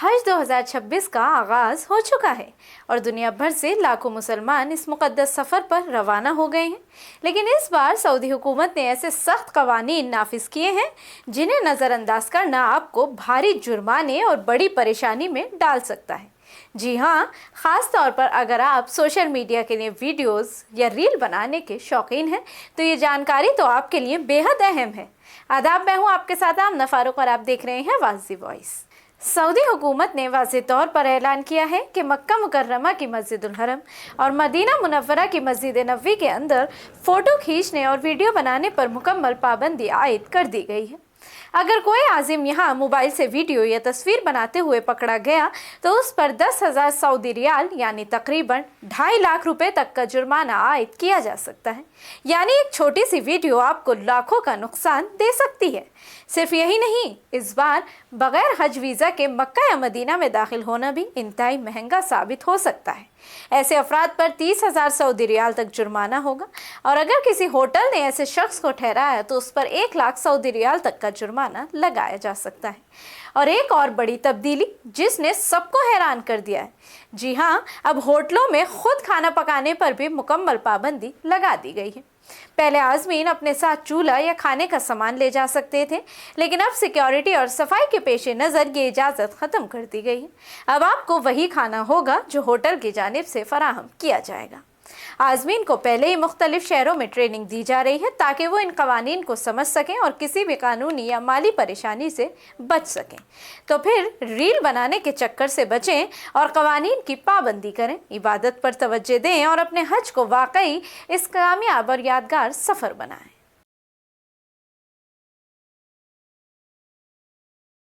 हज 2026 का आगाज हो चुका है और दुनिया भर से लाखों मुसलमान इस मुक़द्दस सफ़र पर रवाना हो गए हैं। लेकिन इस बार सऊदी हुकूमत ने ऐसे सख्त कवानीन नाफिज किए हैं जिन्हें नज़रअंदाज करना आपको भारी जुर्माने और बड़ी परेशानी में डाल सकता है। जी हाँ, ख़ास तौर पर अगर आप सोशल मीडिया के लिए वीडियोस या रील बनाने के शौकीन हैं तो ये जानकारी तो आपके लिए बेहद अहम है। आदाब, मैं हूँ आपके साथ आमना फारूक और आप देख रहे हैं वाज़ी वॉइस। सऊदी हुकूमत ने वाज़ेह तौर पर ऐलान किया है कि मक्का मुकर्रमा की मस्जिदुल हरम और मदीना मुनव्वरा की मस्जिद नबवी के अंदर फ़ोटो खींचने और वीडियो बनाने पर मुकम्मल पाबंदी आयद कर दी गई है। अगर कोई आज़िम यहाँ मोबाइल से वीडियो या तस्वीर बनाते हुए पकड़ा गया तो उस पर 10,000 सऊदी रियाल यानी तकरीबन 2.5 लाख रुपए तक का जुर्माना आयद किया जा सकता है। यानी एक छोटी सी वीडियो आपको लाखों का नुकसान दे सकती है। सिर्फ यही नहीं, इस बार बगैर हज वीज़ा के मक्का या मदीना में दाखिल होना भी इंतहाई महंगा साबित हो सकता है। ऐसे अफराद पर 30,000 सऊदी रियाल तक जुर्माना होगा और अगर किसी होटल ने ऐसे शख्स को ठहराया तो उस पर 1 लाख सऊदी रियाल तक का जुर्माना लगाया जा सकता है। और एक और बड़ी तब्दीली जिसने सबको हैरान कर दिया है, जी हाँ, अब होटलों में खुद खाना पकाने पर भी मुकम्मल पाबंदी लगा दी गई है। पहले आज़मीन अपने साथ चूल्हा या खाने का सामान ले जा सकते थे, लेकिन अब सिक्योरिटी और सफाई के पेश नज़र ये इजाज़त ख़त्म कर दी गई है। अब आपको वही खाना होगा जो होटल की जानिब से फराहम किया जाएगा। आज़मीन को पहले ही मुख्तलिफ शहरों में ट्रेनिंग दी जा रही है ताकि वो इन कवानीन को समझ सकें और किसी भी कानूनी या माली परेशानी से बच सकें। तो फिर रील बनाने के चक्कर से बचें और कवानीन की पाबंदी करें, इबादत पर तवज्जो दें और अपने हज को वाकई इस कामयाब और यादगार सफ़र बनाएं।